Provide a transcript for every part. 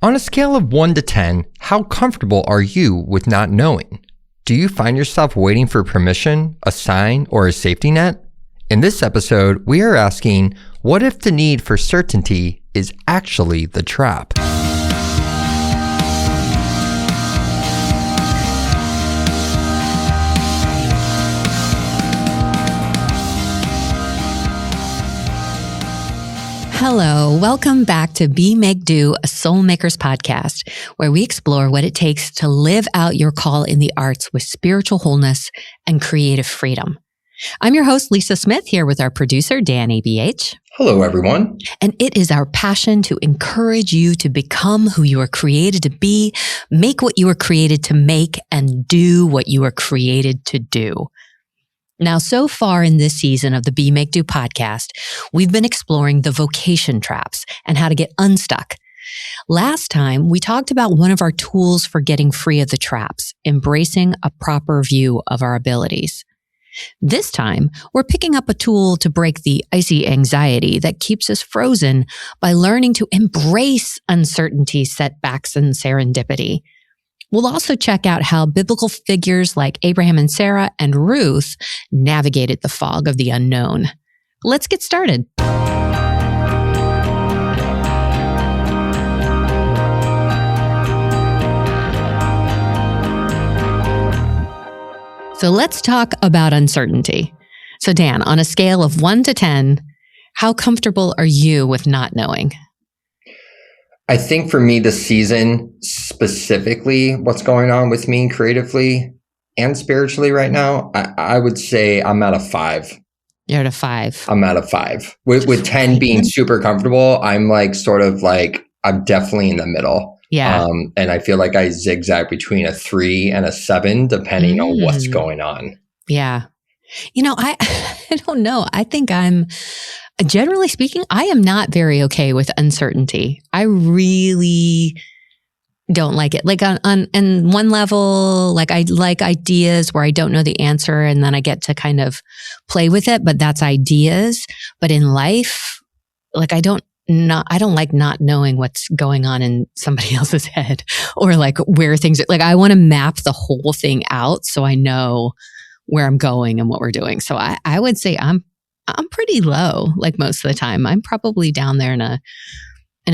On a scale of 1 to 10, how comfortable are you with not knowing? Do you find yourself waiting for permission, a sign, or a safety net? In this episode, we are asking, what if the need for certainty is actually the trap? Hello, welcome back to Be Make Do, a Soul Makers podcast, where we explore what it takes to live out your call in the arts with spiritual wholeness and creative freedom. I'm your host, Lisa Smith, here with our producer, Dan ABH. Hello, everyone. And it is our passion to encourage you to become who you are created to be, make what you are created to make, and do what you are created to do. Now, so far in this season of the Be Make Do podcast, we've been exploring the vocation traps and how to get unstuck. Last time, we talked about one of our tools for getting free of the traps, embracing a proper view of our abilities. This time, we're picking up a tool to break the icy anxiety that keeps us frozen by learning to embrace uncertainty, setbacks, and serendipity. We'll also check out how biblical figures like Abraham and Sarah and Ruth navigated the fog of the unknown. Let's get started. So let's talk about uncertainty. So Dan, on a scale of 1 to 10, how comfortable are you with not knowing? I think for me, this season, specifically what's going on with me creatively and spiritually right now, I would say I'm at a 5. You're at a 5. I'm at a 5. With 10 being super comfortable, I'm I'm definitely in the middle. Yeah. And I feel like I zigzag between a 3 and a 7, depending on what's going on. Yeah. You know, I don't know. I think generally speaking, I am not very okay with uncertainty. I really don't like it. Like on one level, like I like ideas where I don't know the answer and then I get to kind of play with it, but that's ideas. But in life, like I don't like not knowing what's going on in somebody else's head or like where things are. Like I want to map the whole thing out so I know where I'm going and what we're doing. So I would say I'm pretty low, like most of the time. I'm probably down there in a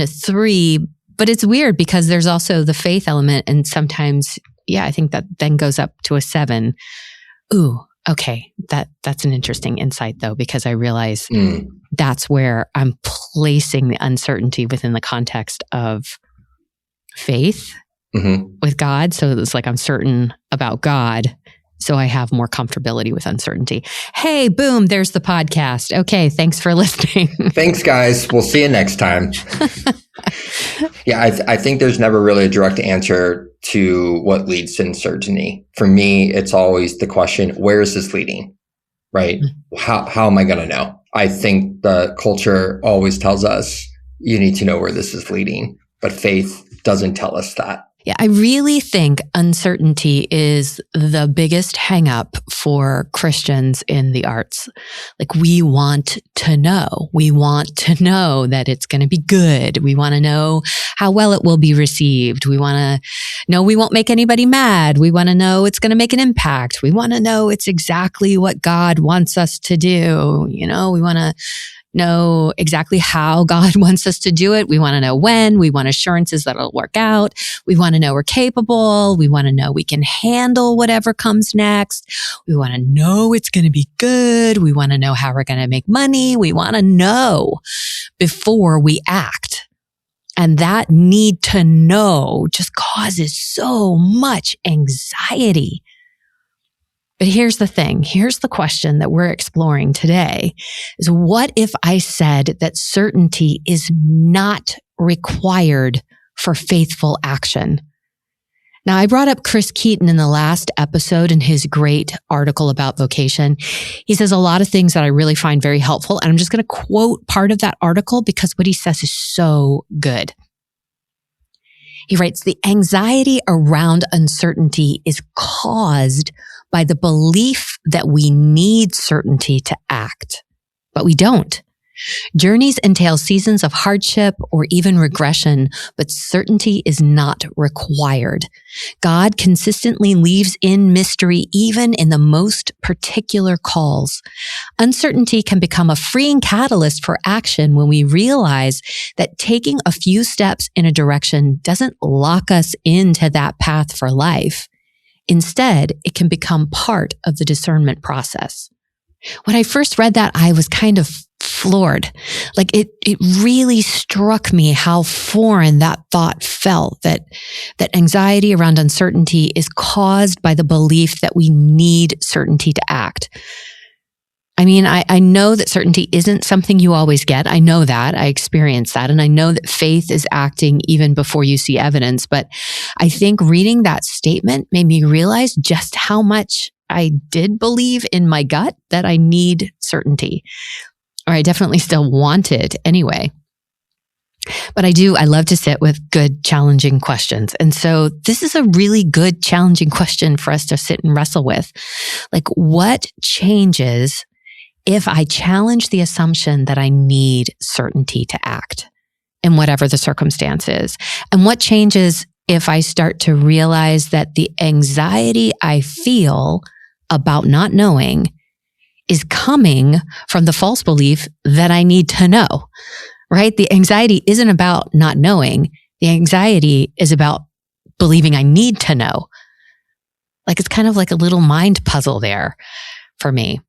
3, but it's weird because there's also the faith element. And sometimes, I think that then goes up to a 7. Ooh, okay. That's an interesting insight though, because I realize that's where I'm placing the uncertainty within the context of faith with God. So it's like I'm certain about God. So I have more comfortability with uncertainty. Hey, boom, there's the podcast. Okay, thanks for listening. Thanks, guys. We'll see you next time. I think there's never really a direct answer to what leads to uncertainty. For me, it's always the question, where is this leading? Right? How am I going to know? I think the culture always tells us you need to know where this is leading, but faith doesn't tell us that. Yeah, I really think uncertainty is the biggest hang up for Christians in the arts. Like we want to know. We want to know that it's going to be good. We want to know how well it will be received. We want to know we won't make anybody mad. We want to know it's going to make an impact. We want to know it's exactly what God wants us to do. You know, we want to know exactly how God wants us to do it. We want to know when. We want assurances that it'll work out. We want to know we're capable. We want to know we can handle whatever comes next. We want to know it's going to be good. We want to know how we're going to make money. We want to know before we act. And that need to know just causes so much anxiety. But here's the thing. Here's the question that we're exploring today is what if I said that certainty is not required for faithful action? Now, I brought up Chris Keaton in the last episode in his great article about vocation. He says a lot of things that I really find very helpful. And I'm just going to quote part of that article because what he says is so good. He writes, the anxiety around uncertainty is caused by the belief that we need certainty to act, but we don't. Journeys entail seasons of hardship or even regression, but certainty is not required. God consistently leaves in mystery even in the most particular calls. Uncertainty can become a freeing catalyst for action when we realize that taking a few steps in a direction doesn't lock us into that path for life. Instead, it can become part of the discernment process. When I first read that, I was kind of floored. Like it really struck me how foreign that thought felt, that anxiety around uncertainty is caused by the belief that we need certainty to act. I mean, I know that certainty isn't something you always get. I know that. I experience that. And I know that faith is acting even before you see evidence. But I think reading that statement made me realize just how much I did believe in my gut that I need certainty. Or I definitely still want it anyway. But I love to sit with good, challenging questions. And so this is a really good, challenging question for us to sit and wrestle with. Like, what changes if I challenge the assumption that I need certainty to act in whatever the circumstance is? And what changes if I start to realize that the anxiety I feel about not knowing is coming from the false belief that I need to know, right? The anxiety isn't about not knowing. The anxiety is about believing I need to know. Like it's kind of like a little mind puzzle there for me.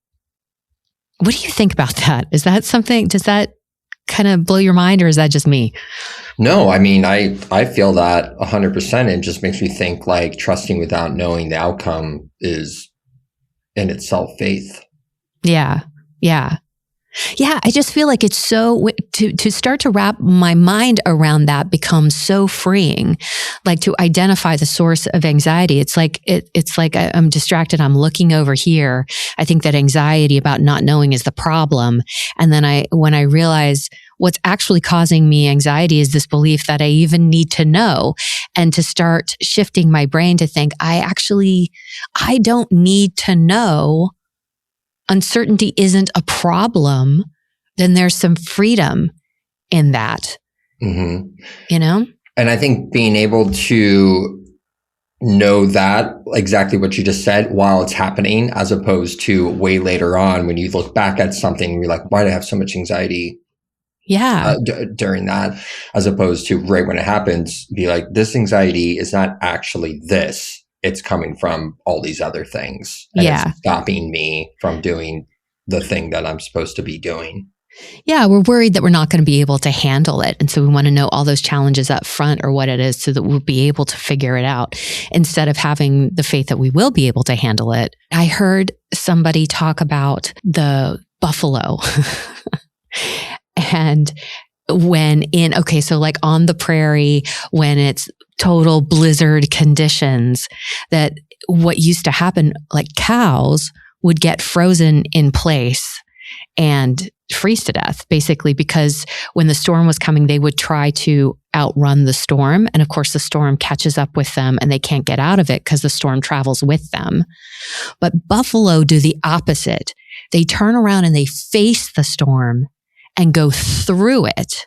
What do you think about that? Is that something, does that kind of blow your mind, or is that just me? No, I mean, I feel that 100%. It just makes me think like trusting without knowing the outcome is in itself faith. Yeah. I just feel like it's so, to start to wrap my mind around that becomes so freeing, like to identify the source of anxiety. It's like I'm distracted. I'm looking over here. I think that anxiety about not knowing is the problem. And then when I realize what's actually causing me anxiety is this belief that I even need to know, and to start shifting my brain to think, I don't need to know. Uncertainty isn't a problem, then there's some freedom in that, mm-hmm. You know? And I think being able to know that, exactly what you just said, while it's happening, as opposed to way later on when you look back at something and you're like, why do I have so much anxiety? Yeah. During that, as opposed to right when it happens, be like, this anxiety is not actually this. It's coming from all these other things. And it's stopping me from doing the thing that I'm supposed to be doing. Yeah, we're worried that we're not going to be able to handle it. And so we want to know all those challenges up front or what it is so that we'll be able to figure it out instead of having the faith that we will be able to handle it. I heard somebody talk about the buffalo and so like on the prairie, when it's total blizzard conditions, that what used to happen, like cows would get frozen in place and freeze to death, basically, because when the storm was coming, they would try to outrun the storm. And of course, the storm catches up with them and they can't get out of it because the storm travels with them. But buffalo do the opposite. They turn around and they face the storm and go through it.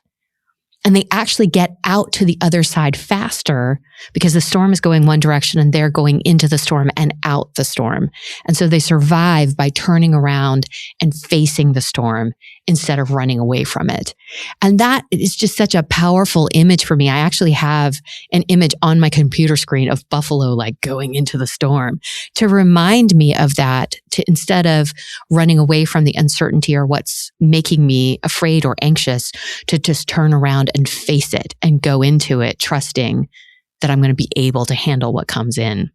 And they actually get out to the other side faster because the storm is going one direction and they're going into the storm and out the storm. And so they survive by turning around and facing the storm instead of running away from it. And that is just such a powerful image for me. I actually have an image on my computer screen of buffalo like going into the storm to remind me of that, to instead of running away from the uncertainty or what's making me afraid or anxious, to just turn around and face it and go into it, trusting that I'm going to be able to handle what comes in.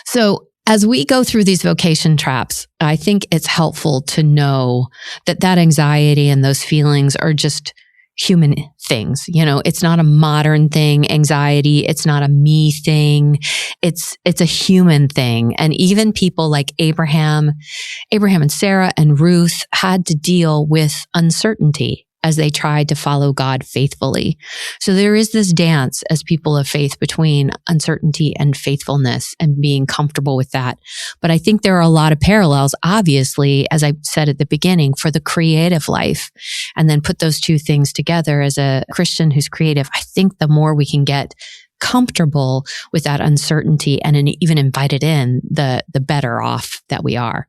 So as we go through these vocation traps, I think it's helpful to know that anxiety and those feelings are just human things. You know, it's not a modern thing, anxiety. It's not a me thing. It's a human thing. And even people like Abraham and Sarah and Ruth had to deal with uncertainty as they tried to follow God faithfully. So there is this dance as people of faith between uncertainty and faithfulness and being comfortable with that. But I think there are a lot of parallels, obviously, as I said at the beginning, for the creative life. And then put those two things together as a Christian who's creative. I think the more we can get comfortable with that uncertainty and even invite it in, the better off that we are.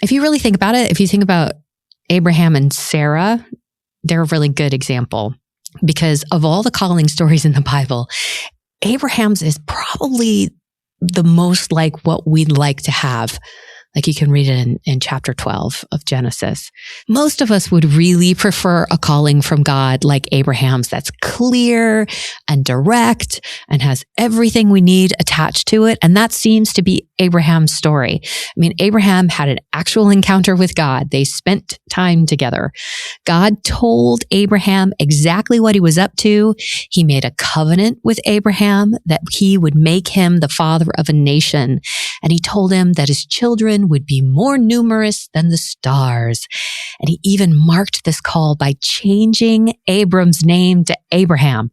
If you really think about it, if you think about Abraham and Sarah, they're a really good example because of all the calling stories in the Bible, Abraham's is probably the most like what we'd like to have. Like you can read it in chapter 12 of Genesis. Most of us would really prefer a calling from God like Abraham's that's clear and direct and has everything we need attached to it. And that seems to be Abraham's story. I mean, Abraham had an actual encounter with God. They spent time together. God told Abraham exactly what he was up to. He made a covenant with Abraham that he would make him the father of a nation. And he told him that his children would be more numerous than the stars. And he even marked this call by changing Abram's name to Abraham.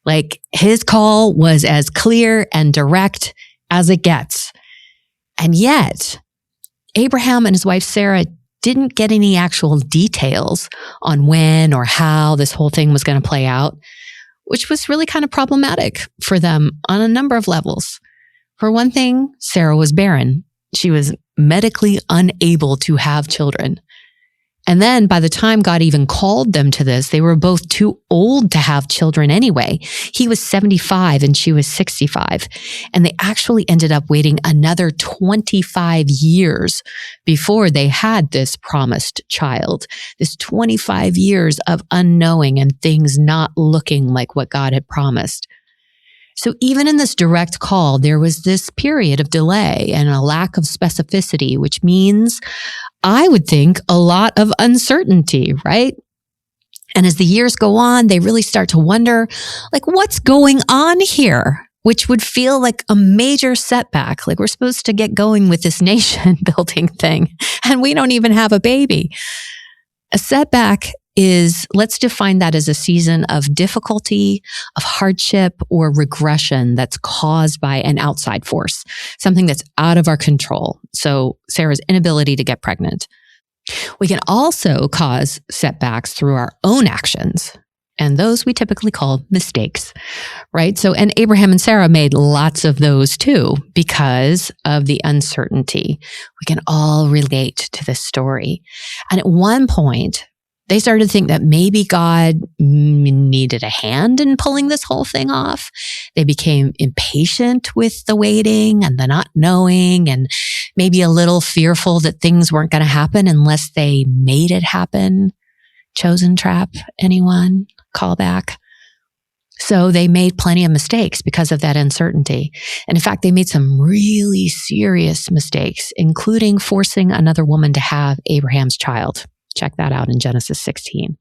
Like his call was as clear and direct as it gets. And yet, Abraham and his wife Sarah didn't get any actual details on when or how this whole thing was going to play out, which was really kind of problematic for them on a number of levels. For one thing, Sarah was barren. She was medically unable to have children. And then by the time God even called them to this, they were both too old to have children anyway. He was 75 and she was 65. And they actually ended up waiting another 25 years before they had this promised child. This 25 years of unknowing and things not looking like what God had promised. So even in this direct call, there was this period of delay and a lack of specificity, which means I would think a lot of uncertainty, right? And as the years go on, they really start to wonder, like, what's going on here? Which would feel like a major setback. Like we're supposed to get going with this nation building thing, and we don't even have a baby. A setback is, let's define that as a season of difficulty, of hardship, or regression that's caused by an outside force, something that's out of our control. So Sarah's inability to get pregnant. We can also cause setbacks through our own actions. And those we typically call mistakes, right? So, and Abraham and Sarah made lots of those too because of the uncertainty. We can all relate to this story. And at one point, they started to think that maybe God needed a hand in pulling this whole thing off. They became impatient with the waiting and the not knowing and maybe a little fearful that things weren't going to happen unless they made it happen. Chosen trap, anyone? Call back. So they made plenty of mistakes because of that uncertainty. And in fact, they made some really serious mistakes, including forcing another woman to have Abraham's child. Check that out in Genesis 16.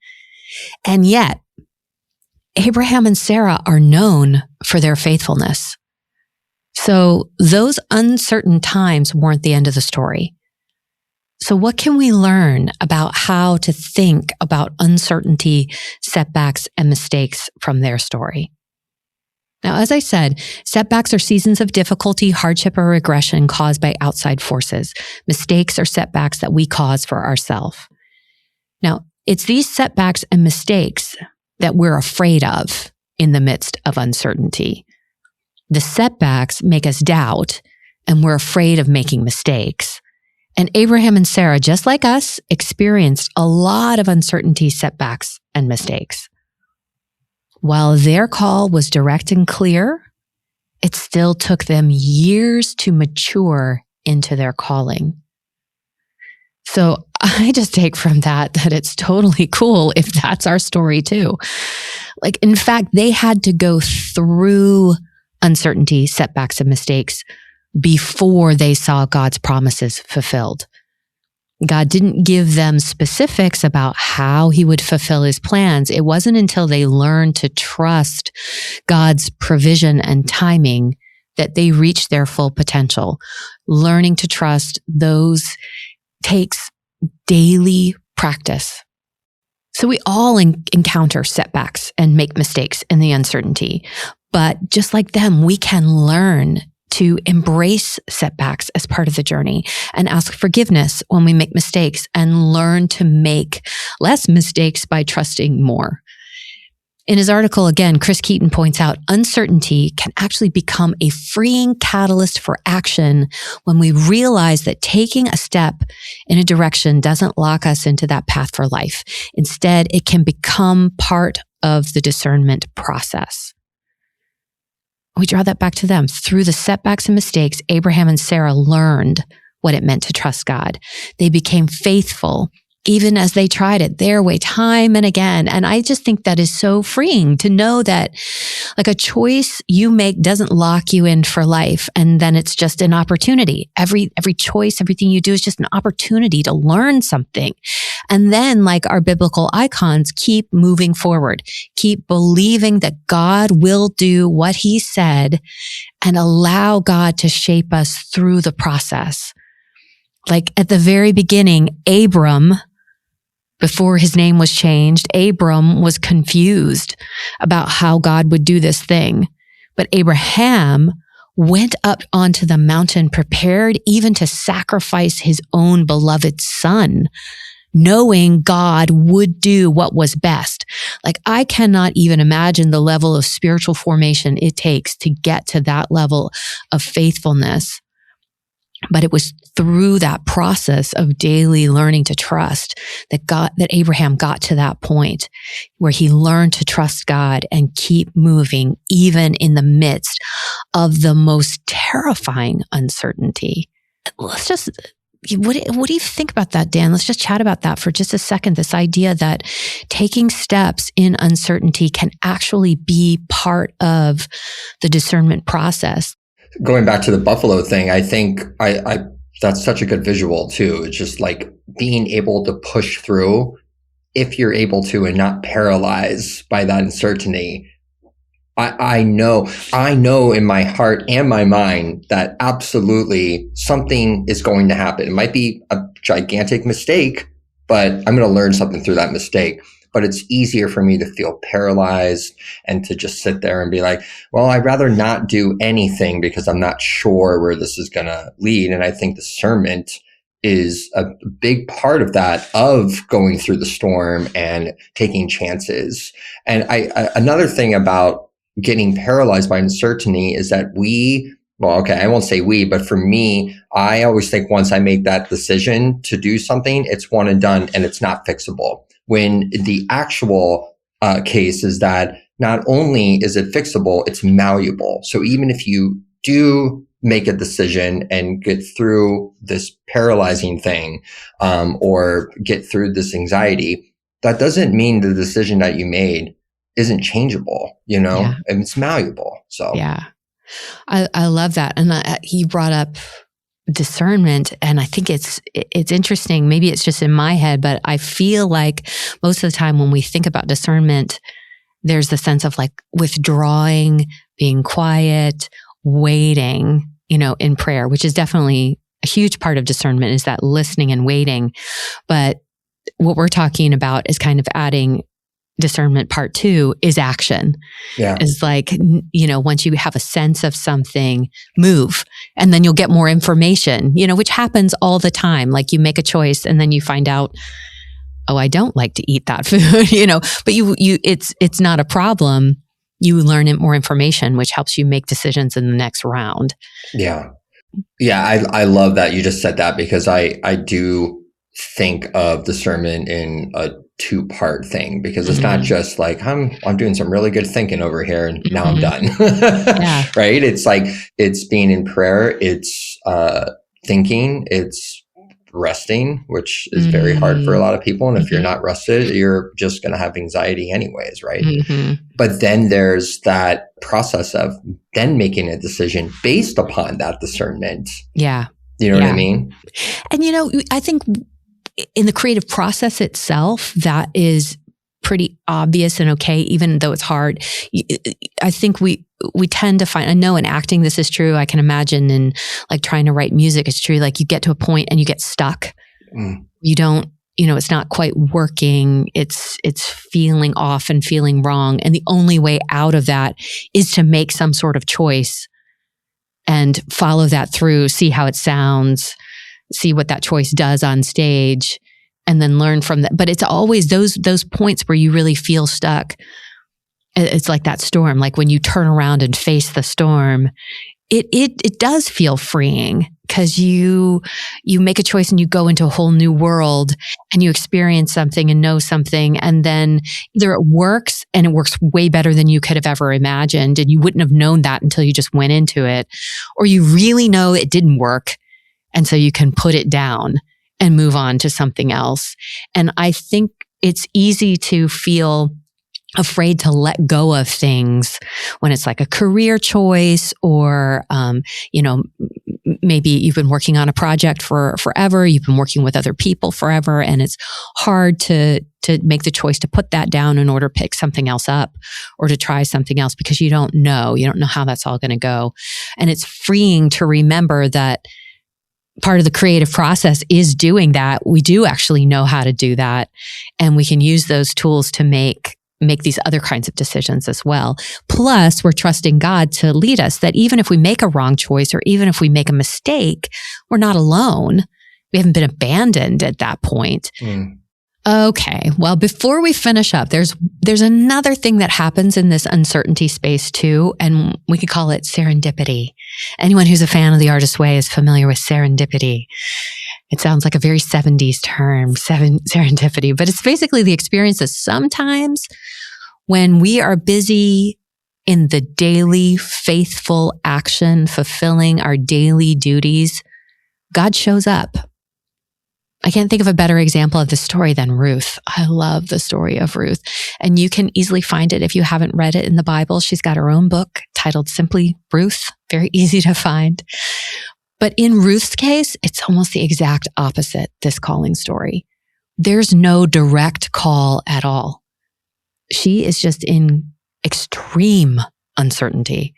And yet, Abraham and Sarah are known for their faithfulness. So those uncertain times weren't the end of the story. So what can we learn about how to think about uncertainty, setbacks, and mistakes from their story? Now, as I said, setbacks are seasons of difficulty, hardship, or regression caused by outside forces. Mistakes are setbacks that we cause for ourselves. Now, it's these setbacks and mistakes that we're afraid of in the midst of uncertainty. The setbacks make us doubt, and we're afraid of making mistakes. And Abraham and Sarah, just like us, experienced a lot of uncertainty, setbacks, and mistakes. While their call was direct and clear, it still took them years to mature into their calling. So I just take from that it's totally cool if that's our story too. Like, in fact, they had to go through uncertainty, setbacks, and mistakes before they saw God's promises fulfilled. God didn't give them specifics about how he would fulfill his plans. It wasn't until they learned to trust God's provision and timing that they reached their full potential. Learning to trust those takes daily practice. So we all encounter setbacks and make mistakes in the uncertainty. But just like them, we can learn to embrace setbacks as part of the journey and ask forgiveness when we make mistakes and learn to make less mistakes by trusting more. In his article, again, Chris Keaton points out uncertainty can actually become a freeing catalyst for action when we realize that taking a step in a direction doesn't lock us into that path for life. Instead, it can become part of the discernment process. We draw that back to them. Through the setbacks and mistakes, Abraham and Sarah learned what it meant to trust God. They became faithful even as they tried it their way time and again. And I just think that is so freeing to know that like a choice you make doesn't lock you in for life. And then it's just an opportunity. Every choice, everything you do is just an opportunity to learn something. And then like our biblical icons, keep moving forward, keep believing that God will do what he said and allow God to shape us through the process. Like at the very beginning, Abram, before his name was changed, Abram was confused about how God would do this thing. But Abraham went up onto the mountain, prepared even to sacrifice his own beloved son, knowing God would do what was best. Like I cannot even imagine the level of spiritual formation it takes to get to that level of faithfulness. But it was through that process of daily learning to trust that Abraham got to that point where he learned to trust God and keep moving even in the midst of the most terrifying uncertainty. Let's just, what do you think about that, Dan? Let's just chat about that for just a second. This idea that taking steps in uncertainty can actually be part of the discernment process. Going back to the buffalo thing, I think that's such a good visual too. It's just like being able to push through if you're able to and not paralyzed by that uncertainty. I know in my heart and my mind that absolutely something is going to happen. It might be a gigantic mistake, but I'm going to learn something through that mistake. But it's easier for me to feel paralyzed and to just sit there and be like, well, I'd rather not do anything because I'm not sure where this is going to lead. And I think discernment is a big part of that, of going through the storm and taking chances. And another thing about getting paralyzed by uncertainty is that I won't say we, but for me, I always think once I make that decision to do something, it's one and done and it's not fixable. When the actual case is that not only is it fixable, it's malleable. So even if you do make a decision and get through this paralyzing thing, or get through this anxiety, that doesn't mean the decision that you made isn't changeable, and it's malleable. So yeah, I love that. And he brought up discernment, and I think it's interesting. Maybe it's just in my head, but I feel like most of the time when we think about discernment, there's the sense of like withdrawing, being quiet, waiting, in prayer, which is definitely a huge part of discernment, is that listening and waiting. But what we're talking about is kind of adding discernment part 2 is action. Yeah. Is like, once you have a sense of something, move, and then you'll get more information, which happens all the time. Like you make a choice and then you find out, oh, I don't like to eat that food, but it's not a problem. You learn more information, which helps you make decisions in the next round. Yeah. Yeah. I love that you just said that, because I do think of discernment in a 2-part thing, because it's not just like I'm doing some really good thinking over here and now I'm done. Yeah. Right? It's like it's being in prayer, it's thinking, it's resting, which is very hard for a lot of people. And if you're not rested, you're just going to have anxiety anyways, right? But then there's that process of then making a decision based upon that discernment. Yeah. You know what I mean? And I think in the creative process itself, that is pretty obvious and okay, even though it's hard. I think we tend to find, I know in acting this is true, I can imagine in like trying to write music, it's true, like you get to a point and you get stuck. You don't it's not quite working. It's feeling off and feeling wrong. And the only way out of that is to make some sort of choice and follow that through, see how it sounds, see what that choice does on stage, and then learn from that. But it's always those points where you really feel stuck. It's like that storm, like when you turn around and face the storm, it does feel freeing, because you make a choice and you go into a whole new world and you experience something and know something. And then either it works and it works way better than you could have ever imagined, and you wouldn't have known that until you just went into it, or you really know it didn't work. And so you can put it down and move on to something else. And I think it's easy to feel afraid to let go of things when it's like a career choice, or, maybe you've been working on a project for forever. You've been working with other people forever, and it's hard to make the choice to put that down in order to pick something else up or to try something else, because you don't know how that's all going to go. And it's freeing to remember that part of the creative process is doing that. We do actually know how to do that, and we can use those tools to make these other kinds of decisions as well. Plus, we're trusting God to lead us, that even if we make a wrong choice or even if we make a mistake, we're not alone. We haven't been abandoned at that point. Okay. Well, before we finish up, there's another thing that happens in this uncertainty space too, and we could call it serendipity. Anyone who's a fan of The Artist's Way is familiar with serendipity. It sounds like a very 70s term, serendipity, but it's basically the experience that sometimes when we are busy in the daily faithful action, fulfilling our daily duties, God shows up. I can't think of a better example of this story than Ruth. I love the story of Ruth, and you can easily find it if you haven't read it in the Bible. She's got her own book titled simply Ruth, very easy to find. But in Ruth's case, it's almost the exact opposite, this calling story. There's no direct call at all. She is just in extreme uncertainty.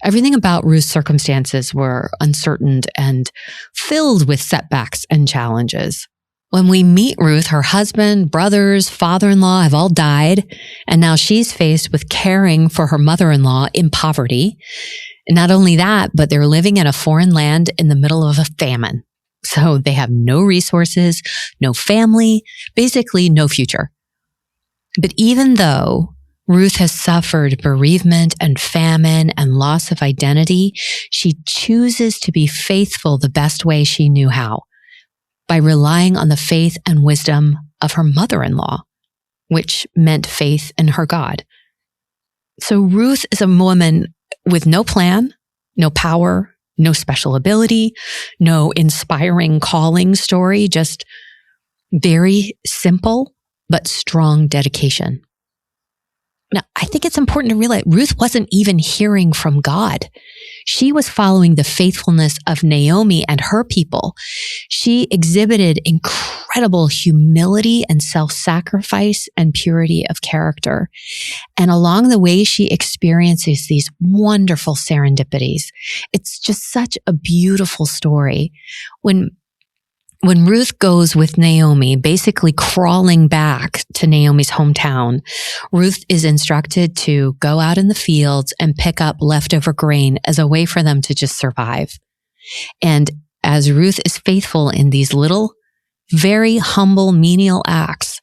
Everything about Ruth's circumstances were uncertain and filled with setbacks and challenges. When we meet Ruth, her husband, brothers, father-in-law have all died, and now she's faced with caring for her mother-in-law in poverty. And not only that, but they're living in a foreign land in the middle of a famine. So they have no resources, no family, basically no future. But even though Ruth has suffered bereavement and famine and loss of identity, she chooses to be faithful the best way she knew how, by relying on the faith and wisdom of her mother-in-law, which meant faith in her God. So Ruth is a woman with no plan, no power, no special ability, no inspiring calling story, just very simple but strong dedication. Now, I think it's important to realize Ruth wasn't even hearing from God. She was following the faithfulness of Naomi and her people. She exhibited incredible humility and self-sacrifice and purity of character. And along the way, she experiences these wonderful serendipities. It's just such a beautiful story. When Ruth goes with Naomi, basically crawling back to Naomi's hometown, Ruth is instructed to go out in the fields and pick up leftover grain as a way for them to just survive. And as Ruth is faithful in these little, very humble, menial acts,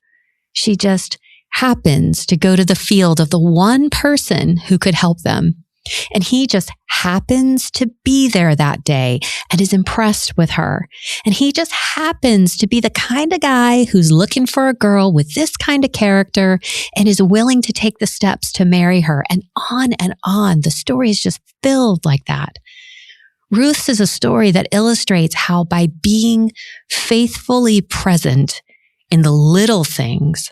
she just happens to go to the field of the one person who could help them. And he just happens to be there that day and is impressed with her. And he just happens to be the kind of guy who's looking for a girl with this kind of character and is willing to take the steps to marry her. And on and on. The story is just filled like that. Ruth's is a story that illustrates how by being faithfully present in the little things,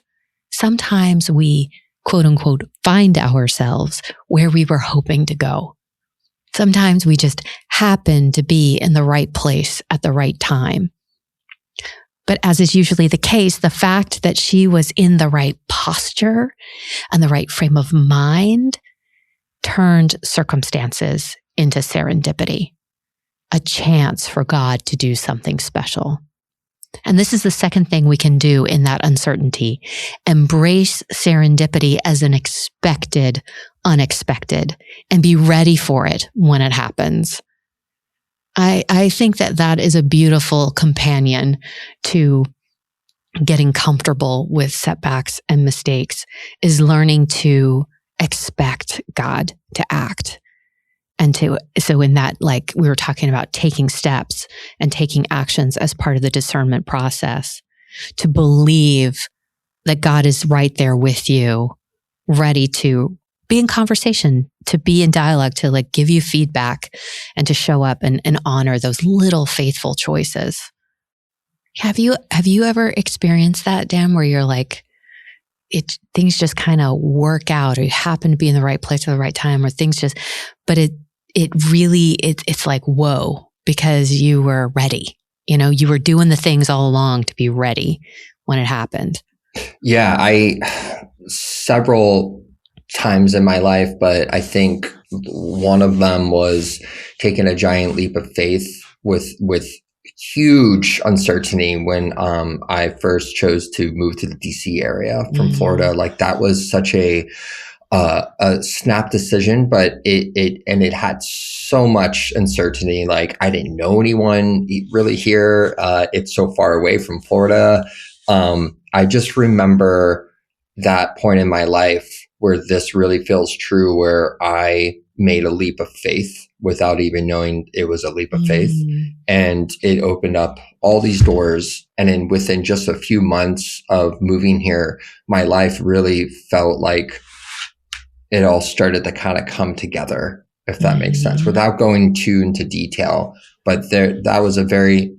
sometimes we quote unquote, find ourselves where we were hoping to go. Sometimes we just happen to be in the right place at the right time. But as is usually the case, the fact that she was in the right posture and the right frame of mind turned circumstances into serendipity, a chance for God to do something special. And this is the second thing we can do in that uncertainty. Embrace serendipity as an expected, unexpected, and be ready for it when it happens. I think that is a beautiful companion to getting comfortable with setbacks and mistakes, is learning to expect God to act. And so in that, like we were talking about taking steps and taking actions as part of the discernment process, to believe that God is right there with you, ready to be in conversation, to be in dialogue, to like give you feedback and to show up and honor those little faithful choices. Have you ever experienced that, Dan, where you're like, things just kind of work out, or you happen to be in the right place at the right time, or things just, but it's like, whoa, because you were ready. You were doing the things all along to be ready when it happened. Yeah, several times in my life, but I think one of them was taking a giant leap of faith with huge uncertainty when I first chose to move to the DC area from Florida. Like that was such a snap decision, but it had so much uncertainty. Like I didn't know anyone really here. It's so far away from Florida. I just remember that point in my life where this really feels true, where I made a leap of faith without even knowing it was a leap of faith. And it opened up all these doors. And then within just a few months of moving here, my life really felt like it all started to kind of come together, if that makes sense, without going too into detail. But that was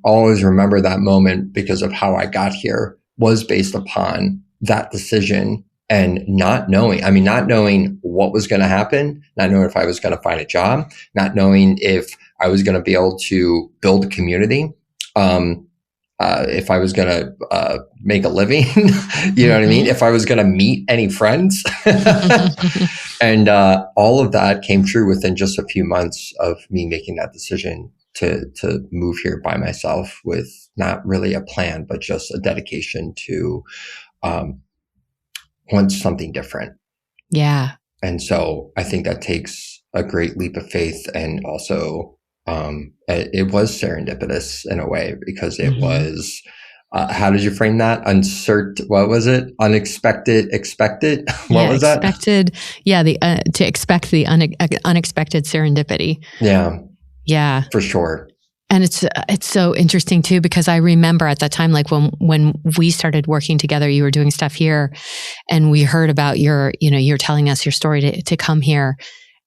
always remember that moment, because of how I got here was based upon that decision and not knowing what was going to happen, not knowing if I was going to find a job, not knowing if I was going to be able to build a community, if I was going to make a living, you know what I mean? If I was going to meet any friends. And all of that came true within just a few months of me making that decision to move here by myself, with not really a plan, but just a dedication to want something different. Yeah. And so I think that takes a great leap of faith. And also it was serendipitous in a way, because it was, how did you frame that? What was it? Unexpected, expected? What was that? Expected. Yeah. To expect the unexpected serendipity. Yeah. Yeah. For sure. And it's so interesting too, because I remember at that time, like when we started working together, you were doing stuff here, and we heard about you're telling us your story to come here.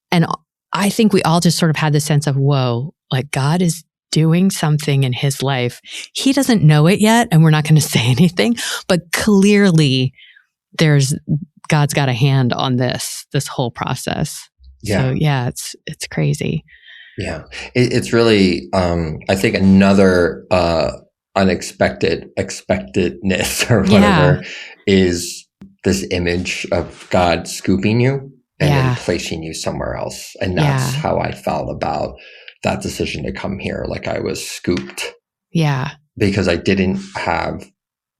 And I think we all just sort of had this sense of, whoa, like God is doing something in his life. He doesn't know it yet, and we're not going to say anything, but clearly God's got a hand on this whole process. Yeah. So yeah, it's crazy. Yeah. It's really, I think another expectedness or whatever is this image of God scooping you and then placing you somewhere else. And that's how I felt about that decision to come here. Like I was scooped. Yeah. Because I didn't have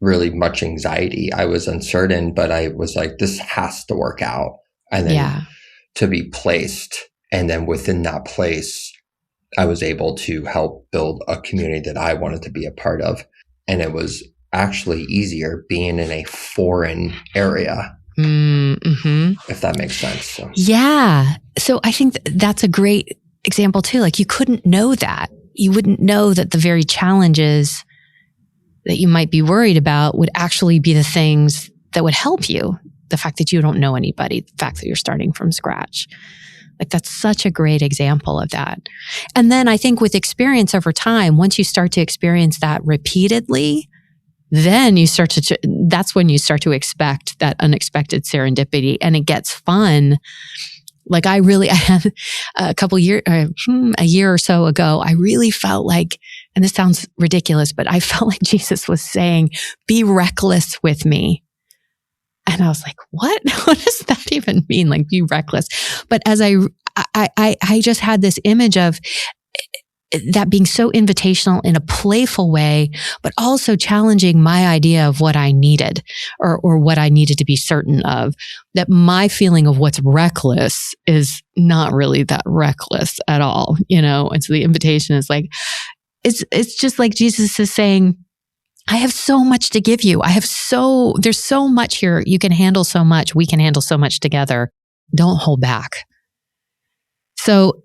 really much anxiety. I was uncertain, but I was like, this has to work out. And then to be placed. And then within that place, I was able to help build a community that I wanted to be a part of. And it was actually easier being in a foreign area, if that makes sense. So. Yeah. So I think that's a great example too. Like you couldn't know that. You wouldn't know that the very challenges that you might be worried about would actually be the things that would help you. The fact that you don't know anybody, the fact that you're starting from scratch. Like that's such a great example of that. And then I think with experience over time, once you start to experience that repeatedly, then that's when you start to expect that unexpected serendipity, and it gets fun. Like I had a year or so ago, I really felt like, and this sounds ridiculous, but I felt like Jesus was saying, be reckless with me. And I was like, what? What does that even mean? Like be reckless. But as I just had this image of that being so invitational in a playful way, but also challenging my idea of what I needed or what I needed to be certain of, that my feeling of what's reckless is not really that reckless at all, And so the invitation is like, it's just like Jesus is saying, I have so much to give you. There's so much here. You can handle so much. We can handle so much together. Don't hold back. So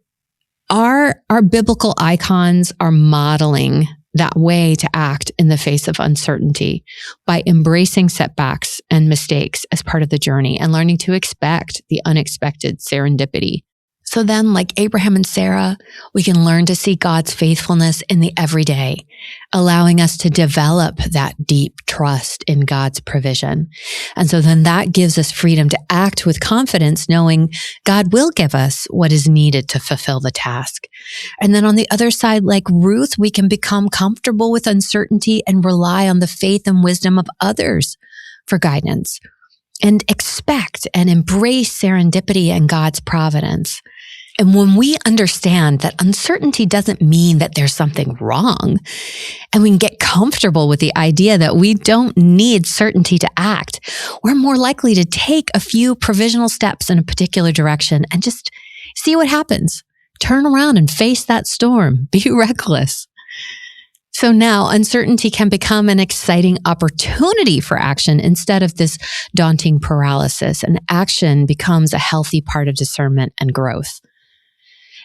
our biblical icons are modeling that way to act in the face of uncertainty by embracing setbacks and mistakes as part of the journey and learning to expect the unexpected serendipity. So then, like Abraham and Sarah, we can learn to see God's faithfulness in the everyday, allowing us to develop that deep trust in God's provision. And so then that gives us freedom to act with confidence, knowing God will give us what is needed to fulfill the task. And then on the other side, like Ruth, we can become comfortable with uncertainty and rely on the faith and wisdom of others for guidance, and expect and embrace serendipity and God's providence. And when we understand that uncertainty doesn't mean that there's something wrong, and we can get comfortable with the idea that we don't need certainty to act, we're more likely to take a few provisional steps in a particular direction and just see what happens. Turn around and face that storm. Be reckless. So now uncertainty can become an exciting opportunity for action instead of this daunting paralysis, and action becomes a healthy part of discernment and growth.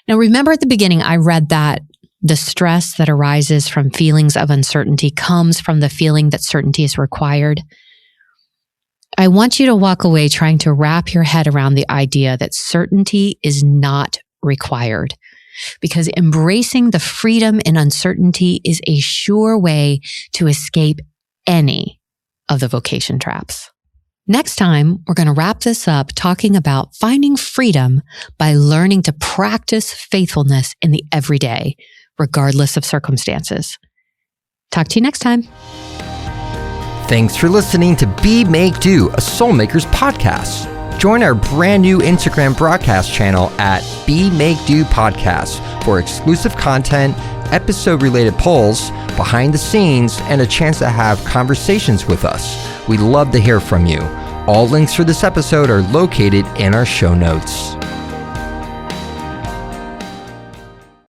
Now, remember at the beginning, I read that the stress that arises from feelings of uncertainty comes from the feeling that certainty is required. I want you to walk away trying to wrap your head around the idea that certainty is not required, because embracing the freedom in uncertainty is a sure way to escape any of the vocation traps. Next time, we're going to wrap this up talking about finding freedom by learning to practice faithfulness in the everyday, regardless of circumstances. Talk to you next time. Thanks for listening to Be Make Do, a Soulmakers podcast. Join our brand new Instagram broadcast channel at Be Make Do Podcast for exclusive content, episode-related polls, behind the scenes, and a chance to have conversations with us. We'd love to hear from you. All links for this episode are located in our show notes.